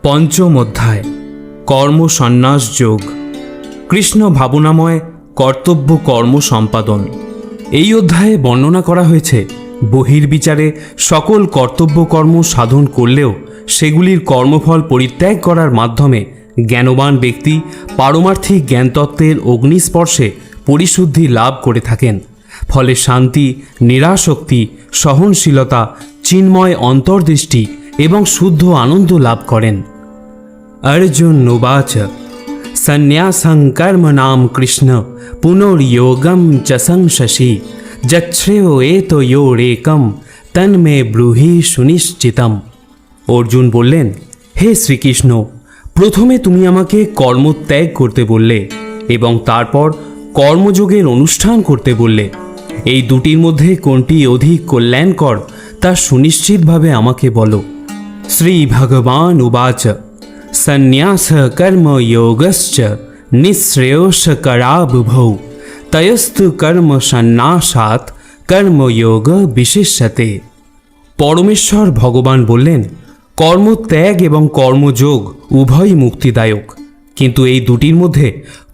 পঞ্চম অধ্যায় কর্ম সন্ন্যাস যোগ। কৃষ্ণ ভাবনাময় কর্তব্য কর্ম সম্পাদন। এই অধ্যায়ে বর্ণনা করা হয়েছে বহির্বিচারে সকল কর্তব্য কর্ম সাধন করলেও সেগুলির কর্মফল পরিত্যাগ করার মাধ্যমে জ্ঞানবান ব্যক্তি পারমার্থিক জ্ঞানতত্ত্বের অগ্নিস্পর্শে পরিশুদ্ধি লাভ করে থাকেন। ফলে শান্তি, নিরাসক্তি, সহনশীলতা, চিন্ময় অন্তর্দৃষ্টি এবং শুদ্ধ আনন্দ লাভ করেন। अर्जुन उवाच सन्न्यासं कर्मणां कृष्ण पुनर्योगं च संशसि যচ্ছ্রেয় এতয়োরেকম তন্মে ব্রূহি সুনিশ্চিতম। অর্জুন বললেন, হে শ্রীকৃষ্ণ, প্রথমে তুমি আমাকে কর্মত্যাগ করতে বললে এবং তারপর কর্মযোগের অনুষ্ঠান করতে বললে। এই দুটির মধ্যে কোনটি অধিক কল্যাণকর তা সুনিশ্চিতভাবে আমাকে বলো। শ্রী ভগবান উবাচ সন্ন্যাস কর্ম যোগশ্চ নিঃশ্রেয়স্করাবুভৌ তয়স্তু কর্ম সন্ন্যাসাৎ কর্মযোগ বিশেষ্যতে। পরমেশ্বর ভগবান বললেন, কর্মত্যাগ এবং কর্মযোগ উভয়ই মুক্তিদায়ক, কিন্তু এই দুটির মধ্যে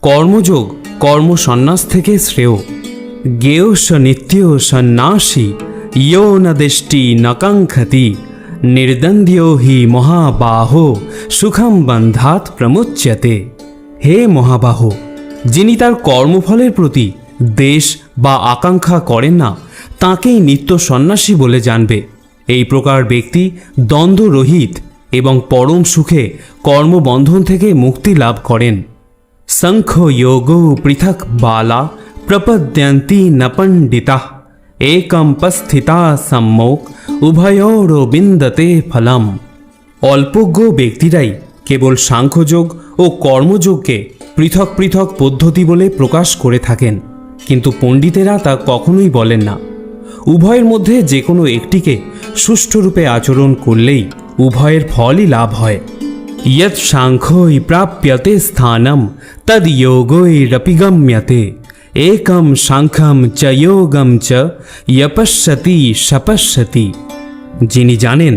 কর্মযোগ কর্মসন্ন্যাস থেকে শ্রেয়। জ্ঞেয়স নিত্য সন্ন্যাসী ইয়ো ন দিষ্টি ন কাঙ্ক্ষতি নির্দন্দ্যো হি মহাবাহো সুখম বন্ধাৎ প্রমুচ্যতে। হে মহাবাহ, যিনি তার কর্মফলের প্রতি দেশ বা আকাঙ্ক্ষা করেন না তাঁকেই নিত্য সন্ন্যাসী বলে জানবে। এই প্রকার ব্যক্তি দ্বন্দ্বরহিত এবং পরম সুখে কর্মবন্ধন থেকে মুক্তি লাভ করেন। সংখ্য যোগ পৃথক বালা প্রপদ্যন্তি ন পণ্ডিতাঃ একম পস্থিতা সম্মোক উভয়োরো বিন্দতে ফলম। অল্পজ্ঞ ব্যক্তিরাই কেবল সাংখ্যযোগ ও কর্মযোগকে পৃথক পৃথক পদ্ধতি বলে প্রকাশ করে থাকেন, কিন্তু পণ্ডিতেরা তা কখনোই বলেন না। উভয়ের মধ্যে যে কোনো একটিকে সুষ্ঠুরূপে আচরণ করলেই উভয়ের ফলই লাভ হয়। ইয়ৎ সাংখ্যৈ প্রাপ্যতে স্থানম তদ যোগৈরপি গম্যতে একম সাংখ্যম চ যোগম চ যপশ্যতি সপশ্যতি। যিনি জানেন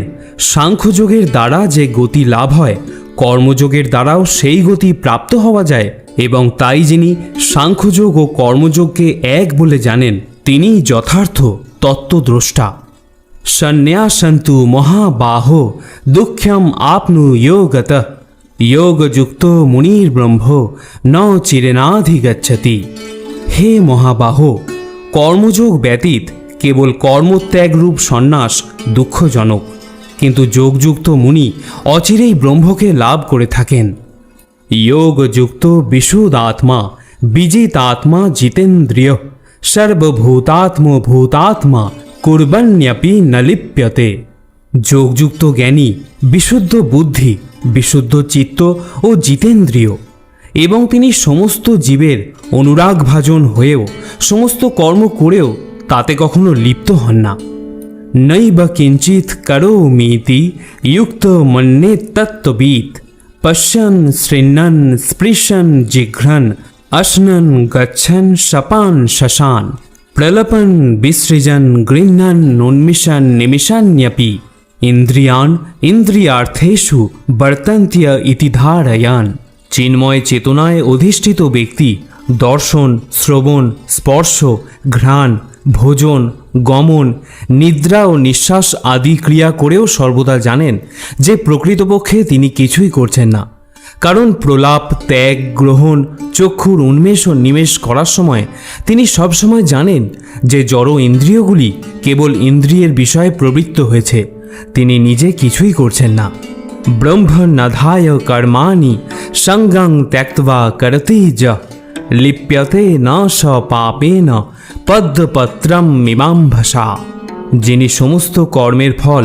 সাংখ্যযোগের দ্বারা যে গতি লাভ হয় কর্মযোগের দ্বারাও সেই গতি প্রাপ্ত হওয়া যায়, এবং তাই যিনি সাংখ্যযোগ ও কর্মযোগকে এক বলে জানেন তিনিই যথার্থ তত্ত্বদ্রষ্টা। সন্ন্যাসন্তু মহাবাহো দুঃখ্যম আপনুয়োগতঃ যোগযুক্ত মুনির্ব্রহ্ম ন চিরেনাধিগচ্ছতি। হে মহাবাহ, কর্মযোগ ব্যতীত কেবল কর্মত্যাগরূপ সন্ন্যাস দুঃখজনক, কিন্তু যোগযুক্ত মুনি অচিরেই ব্রহ্মকে লাভ করে থাকেন। যোগযুক্ত বিশুদ্ধাত্মা বিজিতাত্মা জিতেন্দ্রিয় সর্বভূতাত্মভূতাত্মা কুর্বণ্যপি ন লিপ্যতে। যোগযুক্ত জ্ঞানী বিশুদ্ধ বুদ্ধি, বিশুদ্ধ চিত্ত ও জিতেন্দ্রিয়, এবং তিনি সমস্ত জীবের অনুরাগভাজন হয়েও সমস্ত কর্ম করেও তাতে কখনো লিপ্ত হন না। নৈব কিঞ্চিৎ করোমিতি যুক্ত মন্যে তত্ত্ববিদ পশ্যন শৃণ্বন স্পৃশন জিঘ্রন অশ্নন গচ্ছন শপান শশান প্রলপন বিসৃজন গৃহ্ণন উন্মিষন নিমিষান্যপি ইন্দ্রিয়ান ইন্দ্রিয়ার্থেষু বর্তন্ত্য ইতি ধারয়ান। চিন্ময় চেতনায় অধিষ্ঠিত ব্যক্তি দর্শন, শ্রবণ, স্পর্শ, ঘ্রাণ, ভোজন, গমন, নিদ্রা ও নিঃশ্বাস আদি ক্রিয়া করেও সর্বদা জানেন যে প্রকৃতপক্ষে তিনি কিছুই করছেন না, কারণ প্রলাপ, ত্যাগ, গ্রহণ, চক্ষুর উন্মেষ ও নিমেষ করার সময় তিনি সবসময় জানেন যে জড় ইন্দ্রিয়গুলি কেবল ইন্দ্রিয়ের বিষয়ে প্রবৃত্ত হয়েছে, তিনি নিজে কিছুই করছেন না। ব্রহ্মণধায় কর্মাণি সঙ্গং ত্যক্ত্বা করতি য লিপ্যতে ন স পাপেন পদ্মপত্রম মীমাম্ভসা। যিনি সমস্ত কর্মের ফল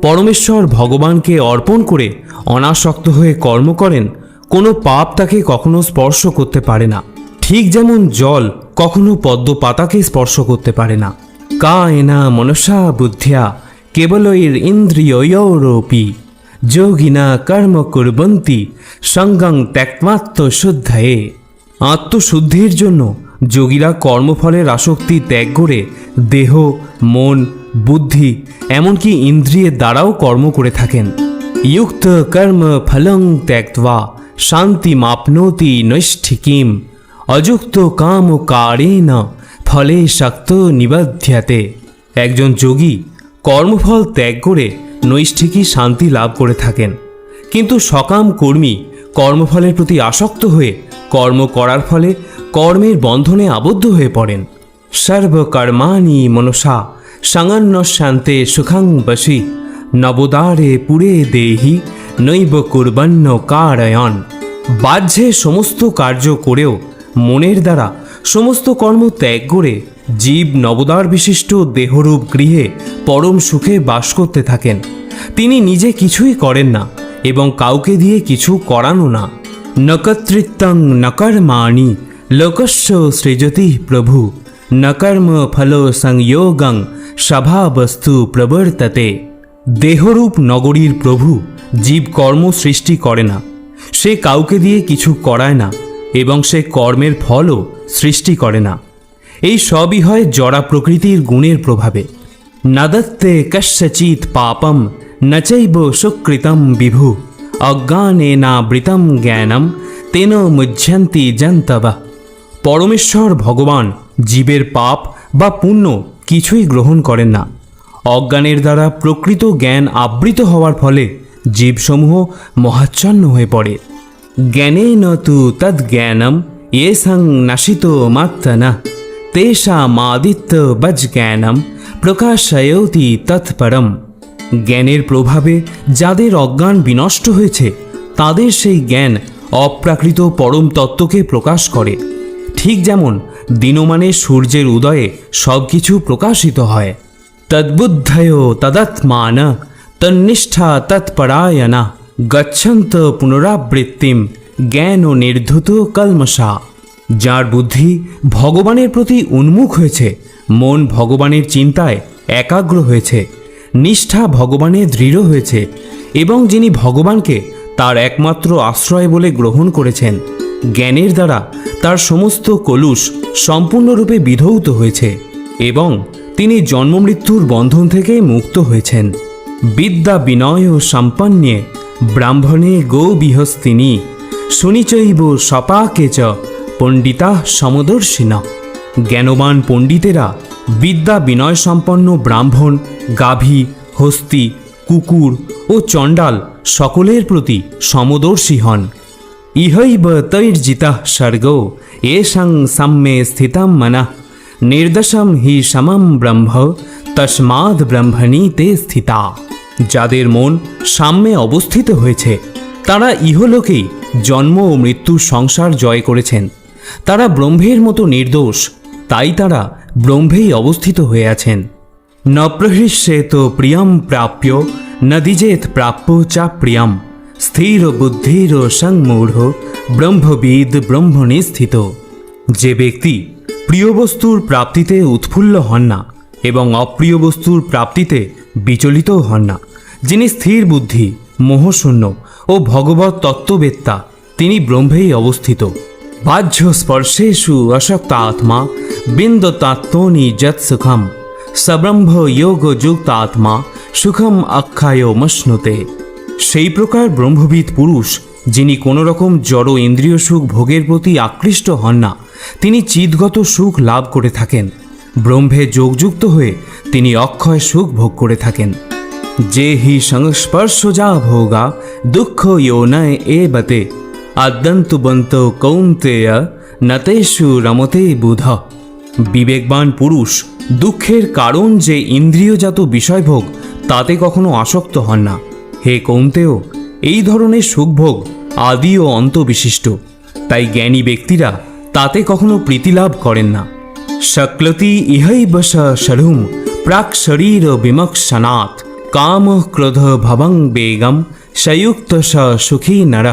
পরমেশ্বর ভগবানকে অর্পণ করে অনাসক্ত হয়ে কর্ম করেন, কোনো পাপ তাকে কখনো স্পর্শ করতে পারে না, ঠিক যেমন জল কখনো পদ্মপাতাকে স্পর্শ করতে পারে না। কায়েনা মনসা বুদ্ধ্যা কেবলৈর ইন্দ্রিয়োরপি যোগিনা কর্ম কুর্বন্তি সঙ্গং ত্যক্ত্বাত্মশুদ্ধয়ে। আত্মশুদ্ধির জন্য যোগীরা কর্মফলের আসক্তি ত্যাগ করে দেহ, মন, বুদ্ধি এমনকি ইন্দ্রিয়ের দ্বারাও কর্ম করে থাকেন। युक्त कर्म फलं त्यक्त्वा शान्तिमाप्नोति नैष्ठिकीम् अयुक्त काम कारेण ফলে শক্ত নিবধ্যতে। একজন যোগী কর্মফল ত্যাগ করে নৈষ্ঠিকী শান্তি লাভ করে থাকেন, কিন্তু সকাম কর্মী কর্মফলের প্রতি আসক্ত হয়ে কর্ম করার ফলে কর্মের বন্ধনে আবদ্ধ হয়ে পড়েন। সর্বকর্মাণি মনসা সঙ্গন্ন শান্তে সুখং বশি নবোদারে পুরে দেহি নৈব কুর্বন্ন কারয়ন। বাহ্যে সমস্ত কার্য করেও মনের দ্বারা সমস্ত কর্ম ত্যাগ করে জীব নবদার বিশিষ্ট দেহরূপ গৃহে পরম সুখে বাস করতে থাকেন। তিনি নিজে কিছুই করেন না এবং কাউকে দিয়ে কিছু করানো না। নকর্তৃত্বং নকর্মাণি লোকস্য সৃজতি প্রভু নকর্ম ফল সংযোগং স্বভাবস্তু প্রবর্ততে। দেহরূপ নগরীর প্রভু জীব কর্ম সৃষ্টি করে না, সে কাউকে দিয়ে কিছু করায় না এবং সে কর্মের ফলও সৃষ্টি করে না। এই সবই হয় জড়া প্রকৃতির গুণের প্রভাবে। নদত্তে কস্যচিৎ পাপম নচৈব সুকৃতম বিভু অজ্ঞানেনাবৃতম জ্ঞানম তেন মুহ্যন্তি জন্তবঃ। পরমেশ্বর ভগবান জীবের পাপ বা পুণ্য কিছুই গ্রহণ করেন না। অজ্ঞানের দ্বারা প্রকৃত জ্ঞান আবৃত হওয়ার ফলে জীবসমূহ মহাচ্ছন্ন হয়ে পড়ে। জ্ঞানেন তু তদ্জ্ঞানম येषं नशितो मात्मनः तेषामादित्य बज्ज्ञानम প্রকাশয়তি তৎপরম। জ্ঞানের প্রভাবে যাদের অজ্ঞান বিনষ্ট হয়েছে তাদের সেই জ্ঞান অপ্রাকৃত পরম তত্ত্বকে প্রকাশ করে। ঠিক যেমন দিনমানে সূর্যের উদয়ে সব কিছু প্রকাশিত হয়। তদ্বুদ্ধয় তদাত্মান তন্নিষ্ঠা তৎপরায়ণা গচ্ছন্ত পুনরাবৃত্তিম জ্ঞান ও নির্ধুত কলমশা। যার বুদ্ধি ভগবানের প্রতি উন্মুখ হয়েছে, মন ভগবানের চিন্তায় একাগ্র হয়েছে, নিষ্ঠা ভগবানে দৃঢ় হয়েছে এবং যিনি ভগবানকে তার একমাত্র আশ্রয় বলে গ্রহণ করেছেন, জ্ঞানের দ্বারা তার সমস্ত কলুষ সম্পূর্ণরূপে বিধৌত হয়েছে এবং তিনি জন্মমৃত্যুর বন্ধন থেকে মুক্ত হয়েছেন। বিদ্যা বিনয় সম্পন্নে ব্রাহ্মণে গোবিহস্তিনী শুনিচৈব সপাকে চ পণ্ডিতা সমদর্শিনা। জ্ঞানবান পণ্ডিতেরা বিদ্যা বিনয় সম্পন্ন ব্রাহ্মণ, গাভী, হস্তি, কুকুর ও চণ্ডাল সকলের প্রতি সমদর্শী হন। ইহৈব তৈর্জিতঃ স্বর্গো এষাং সাম্যে স্থিতম মনঃ নির্দশম হি সমম ব্রহ্ম তস্মাদ ব্রহ্মণি তে স্থিতা। যাদের মন সাম্যে অবস্থিত হয়েছে তারা ইহলোকেই জন্ম ও মৃত্যুর সংসার জয় করেছেন। তারা ব্রহ্মের মতো নির্দোষ, তাই তারা ব্রহ্মেই অবস্থিত হয়ে আছেন। ন প্রহৃষ্যেত প্রিয়ম প্রাপ্য ন দ্বিজেত প্রাপ্য চা প্রিয়ম স্থির বুদ্ধির সংমূঢ় ব্রহ্মবিদ ব্রহ্মণি স্থিত। যে ব্যক্তি প্রিয় বস্তুর প্রাপ্তিতে উৎফুল্ল হন না এবং অপ্রিয় বস্তুর প্রাপ্তিতে বিচলিত হন না, যিনি স্থির বুদ্ধি, মোহশূন্য ও ভগবত তত্ত্ববেত্তা, তিনি ব্রহ্মেই অবস্থিত। বাহ্য স্পর্শেষু অশক্ত আত্মা বিন্দতাত্মনি যৎ সুখম সব্রহ্ম যোগ যুক্ত আত্মা সুখম অক্ষায় মশ্নুতে। সেই প্রকার ব্রহ্মবিদ পুরুষ যিনি কোনো রকম জড় ইন্দ্রিয় সুখ ভোগের প্রতি আকৃষ্ট হন না, তিনি চিৎগত সুখ লাভ করে থাকেন। ব্রহ্মে যোগযুক্ত হয়ে তিনি অক্ষয় সুখ ভোগ করে থাকেন। যে হি সংস্পর্শজা ভোগা দুঃখ योनय एवते আদ্যন্তবন্ত কৌন্তেয় নতেষু রমতে বুধ। বিবেকবান পুরুষ দুঃখের কারণ যে ইন্দ্রিয়জাত বিষয়ভোগ তাতে কখনো আসক্ত হন না। হে কৌন্তেয়, এই ধরনের সুখভোগ আদি ও অন্ত বিশিষ্ট, তাই জ্ঞানী ব্যক্তিরা তাতে কখনো প্রীতিলাভ করেন না। শক্লতি ইহৈব শরুম প্রাক শরীর বিমক্ষণাৎ কাম ক্রোধ ভবং বেগম সযুক্ত স সুখী নর।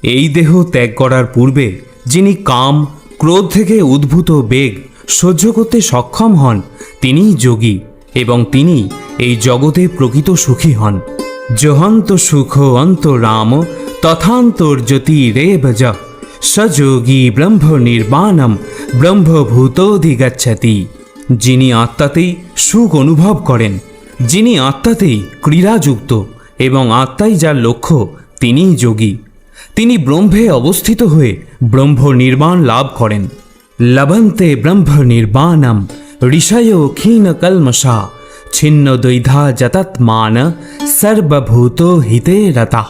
এই দেহ ত্যাগ করার পূর্বে যিনি কাম ক্রোধ থেকে উদ্ভূত বেগ সহ্য করতে সক্ষম হন তিনিই যোগী এবং তিনি এই জগতে প্রকৃত সুখী হন। জহন্ত সুখ অন্তরাম তথান্তর্জ্যোতিরেব য সযোগী ব্রহ্ম নির্বাণম ব্রহ্মভূতোধিগচ্ছতি। যিনি আত্মাতেই সুখ অনুভব করেন, যিনি আত্মাতেই ক্রীড়াযুক্ত এবং আত্মাই যার লক্ষ্য তিনিই যোগী। তিনি ব্রহ্মে অবস্থিত হয়ে ব্রহ্ম নির্বাণ লাভ করেন। লভন্তে ব্রহ্ম নির্বাণম ঋষয় ক্ষীণ কলমশা ছিন্ন দ্বৈধা যতৎমান সর্বভূত হিতে রতা।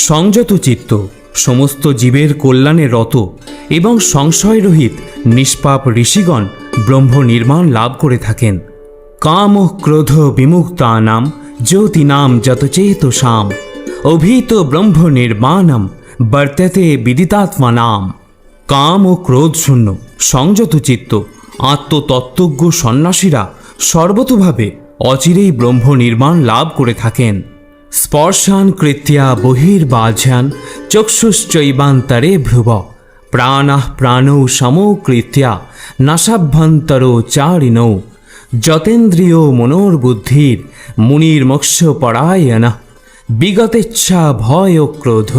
সংযত চিত্ত সমস্ত জীবের কল্যাণে রত এবং সংশয়রহিত নিষ্পাপ ঋষিগণ ব্রহ্ম নির্মাণ লাভ করে থাকেন। কাম ক্রোধ বিমুক্তানাম জ্যোতিনাম যতচেতসাম অভীত ব্রহ্ম নির্মাণম বর্ততে বিদিতাত্মানাম। কাম ও ক্রোধ শূন্য সংযত চিত্ত আত্মতত্ত্বজ্ঞ সন্ন্যাসীরা সর্বতোভাবে অচিরেই ব্রহ্ম নির্মাণ লাভ করে থাকেন। স্পর্শান কৃত্যা বহির্বাঝান চক্ষুশ্চৈবান্তরে ভ্রুব প্রাণাঃ প্রাণৌ সমকৃত্যা নাসাভ্যন্তরো চারিণৌ যতেন্দ্রিয় মনোর্বুদ্ধির মুনির্মোক্ষ পরায়ণ বিগতেচ্ছা ভয় ক্রোধ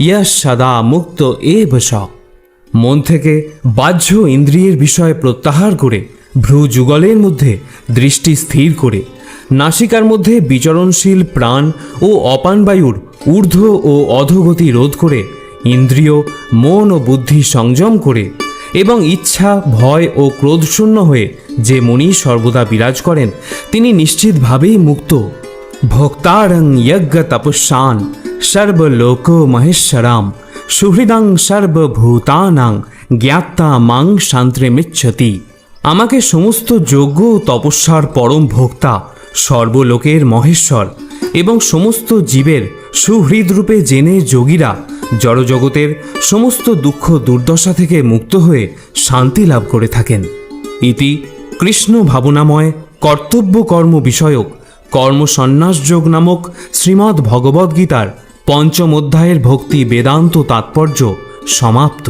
ইয়ঃ সদা মুক্ত এব স। মন থেকে বাহ্য ইন্দ্রিয়ের বিষয় প্রত্যাহার করে ভ্রু যুগলের মধ্যে দৃষ্টি স্থির করে নাসিকার মধ্যে বিচরণশীল প্রাণ ও অপানবায়ুর ঊর্ধ্ব ও অধোগতি রোধ করে ইন্দ্রিয় মন ও বুদ্ধি সংযম করে এবং ইচ্ছা ভয় ও ক্রোধশূন্য হয়ে যে মুনি সর্বদা বিরাজ করেন তিনি নিশ্চিতভাবেই মুক্ত। ভোক্তারং যজ্ঞ তপস্যান সর্বলোক মহেশ্বরাম সুহৃদং সর্বভূতানাং জ্ঞাত্তা মাং শান্তিমিচ্ছতি। আমাকে সমস্ত যজ্ঞ ও তপস্যার পরম ভোক্তা সর্বলোকের মহেশ্বর এবং সমস্ত জীবের সুহৃদরূপে জেনে যোগীরা জড়জগতের সমস্ত দুঃখ দুর্দশা থেকে মুক্ত হয়ে শান্তি লাভ করে থাকেন। ইতি কৃষ্ণ ভাবনাময় কর্তব্য কর্ম বিষয়ক কর্মসন্ন্যাস যোগ নামক শ্রীমদ্ ভগবদ্গীতার ৫ম অধ্যায়ের ভক্তি বেদান্ত তাৎপর্য সমাপ্ত।